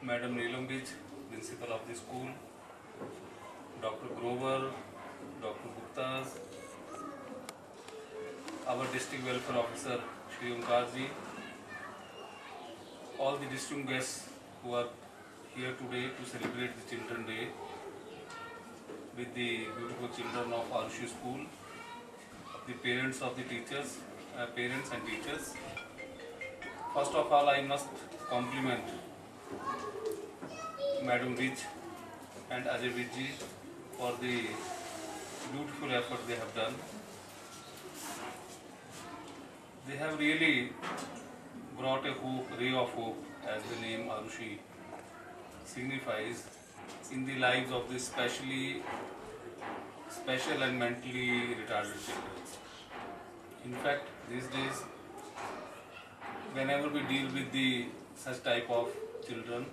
Madam Neelam Bij, principal of the school, Dr. Grover, Dr. Guptas, our district welfare officer Shri Omkar ji, all the district guests who are here today to celebrate the Children Day with the beautiful children of Arushi School, the parents of the teachers, parents and teachers. First of all, I must compliment Madam Bij and Ajay Bij ji for the beautiful effort they have done. They have really brought a hope, ray of hope, as the name Arushi signifies, in the lives of the special and mentally retarded children. In fact, these days, whenever we deal with the such type of children,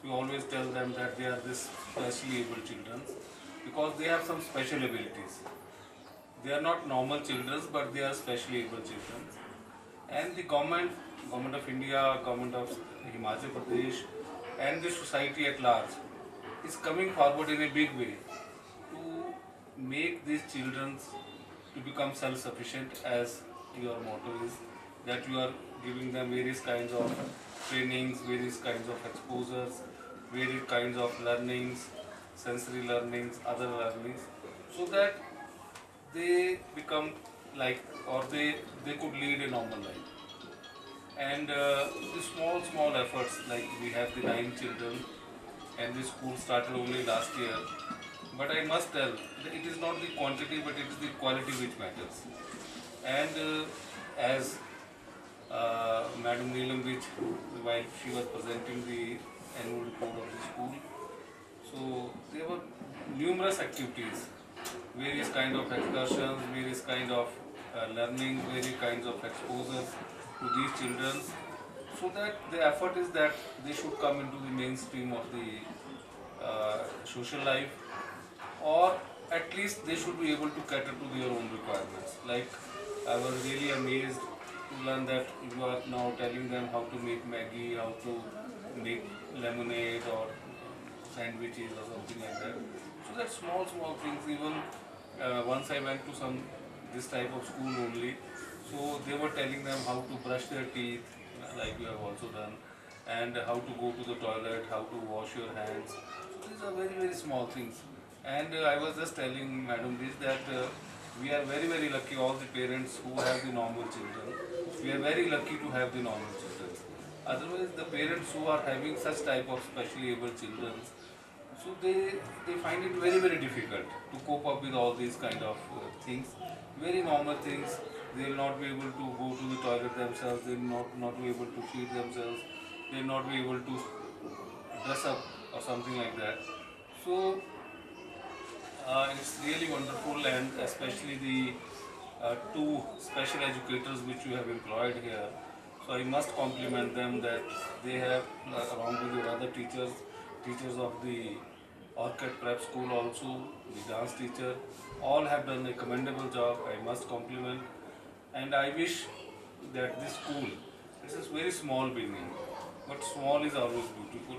we always tell them that they are this specially able children because they have some special abilities. They are not normal children, but they are specially able children. And the government of India, government of Himachal Pradesh, and the society at large is coming forward in a big way to make these children to become self-sufficient, as your motto is, that you are giving them various kinds of trainings, various kinds of exposures, various kinds of learnings, sensory learnings, other learnings, so that they become like, or they could lead a normal life. And the small efforts, like we have the 9 children and the school started only last year, but I must tell that it is not the quantity but it is the quality which matters. And as Madam Neelam Bij, while she was presenting the annual report of the school, so there were numerous activities, various kind of excursions, various kind of learning, various kinds of exposures to these children, so that the effort is that they should come into the mainstream of the social life, or at least they should be able to cater to their own requirements. Like, I was really amazed to learn that you are now telling them how to make Maggi, how to make lemonade or sandwiches or something like that. So that small things. Even once I went to some this type of school only, so they were telling them how to brush their teeth, like you have also done, and how to go to the toilet, how to wash your hands. So these are very small things. And I was just telling Madam this that we are very lucky, all the parents who have the normal children. We are very lucky to have the normal children. Otherwise, the parents who are having such type of specially able children, so they find it very difficult to cope up with all these kind of things, very normal things. They will not be able to go to the toilet themselves, they will not be able to feed themselves, they will not be able to dress up or something like that. So it's really wonderful, and especially the 2 special educators which you have employed here. So I must compliment them that they have, along with your other teachers of the Orchid Prep School also, the dance teacher, all have done a commendable job. I must compliment, and I wish that this school, this is very small beginning, but small is always beautiful,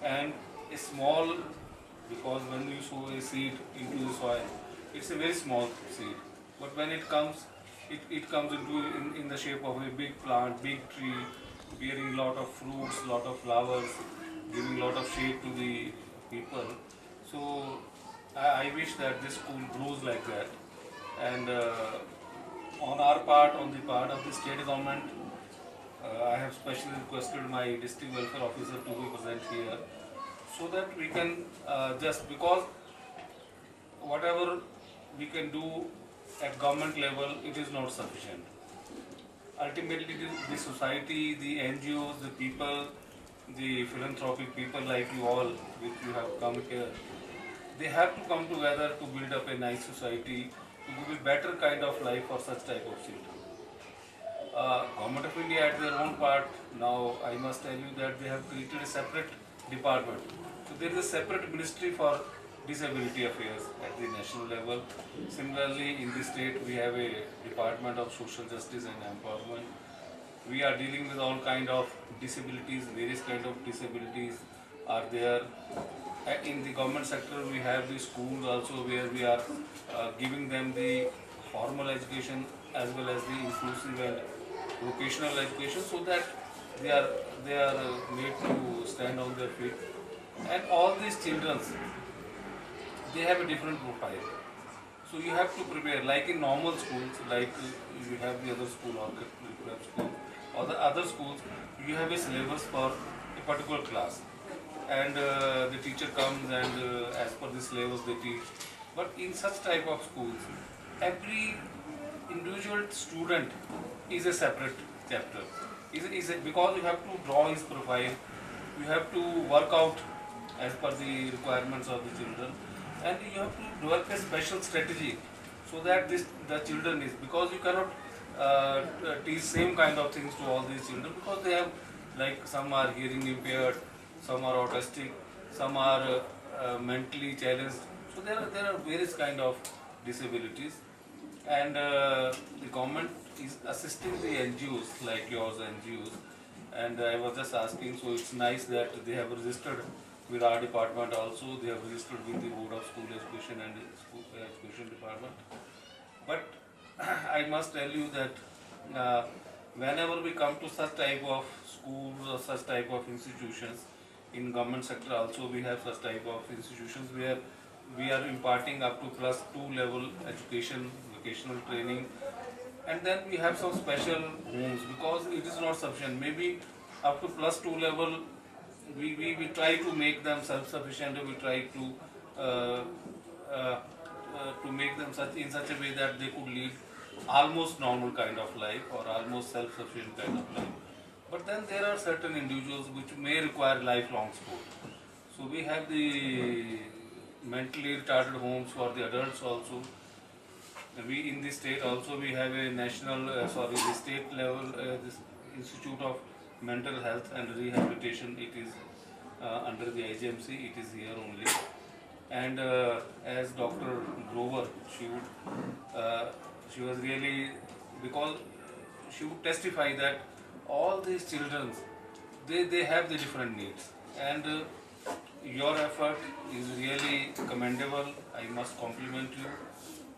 and a small, because when you sow a seed into the soil, it's a very small seed, but when it comes, it comes into in the shape of a big plant, big tree, bearing lot of fruits, lot of flowers, giving lot of shade to the people. So I wish that this school grows like that. And on our part, on the part of the state government, I have specially requested my district welfare officer to be present here, so that we can just, because whatever we can do at government level, it is not sufficient. Ultimately, the society, the NGOs, the people, the philanthropic people like you all, which you have come here, they have to come together to build up a nice society, to give a better kind of life for such type of children. Government of India at their own part, now I must tell you that they have created a separate department. So there is a separate ministry for disability affairs at the national level. Similarly, in the state we have a department of social justice and empowerment. We are dealing with all kind of disabilities, various kind of disabilities, are there. In the government sector, we have the schools also where we are giving them the formal education as well as the inclusive and vocational education, so that they are made to stand on their feet. And all these children, they have a different profile. So you have to prepare, like in normal schools, like you have the other school or prep school or the other schools, you have a syllabus for a particular class, and the teacher comes and as per the syllabus they teach. But in such type of schools, every individual student is a separate chapter. Because you have to draw his profile, you have to work out as per the requirements of the children, and you have to develop a special strategy so that the children is, because you cannot teach same kind of things to all these children, because they have, like, some are hearing impaired, some are autistic, some are mentally challenged. So there are various kind of disabilities, and the government is assisting the NGOs like yours NGOs. And I was just asking, so it's nice that they have registered with our department also. They have registered with the Board of School Education and the School Education Department. But I must tell you that whenever we come to such type of schools or such type of institutions, in government sector also we have such type of institutions where we are imparting up to +2 level education, vocational training, and then we have some special homes, because it is not sufficient. Maybe up to +2 level, we try to make them self-sufficient. We try to make them in such a way that they could lead almost normal kind of life or almost self-sufficient kind of life. But then there are certain individuals which may require lifelong support. So we have the mentally retarded homes for the adults also. We in the state also we have a the state level this Institute of Mental Health and Rehabilitation. It is under the IGMC. It is here only. And as Dr. Grover, she was really, because she would testify that all these children, they have the different needs, and your effort is really commendable. I must compliment you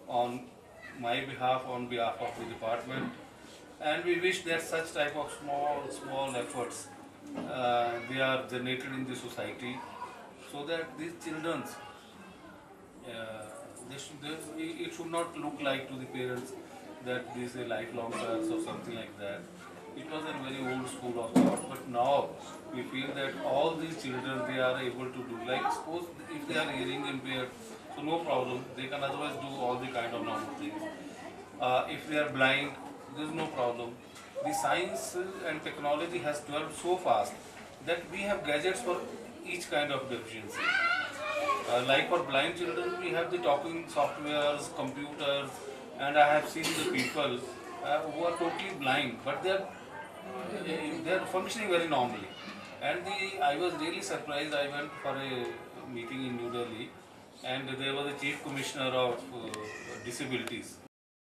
on my behalf, on behalf of the department, and we wish that such type of small efforts they are generated in the society, so that these children, it should not look like to the parents that this is a lifelong curse or something like that. It was a very old school of thought, but now we feel that all these children, they are able to do, like, suppose if they are hearing impaired, so no problem, they can otherwise do all the kind of normal things. If they are blind, there is no problem. The science and technology has developed so fast that we have gadgets for each kind of deficiency. Like for blind children, we have the talking softwares, computers, and I have seen the people who are totally blind, but they are functioning very normally. And I was really surprised. I went for a meeting in New Delhi, and there was a chief commissioner of disabilities,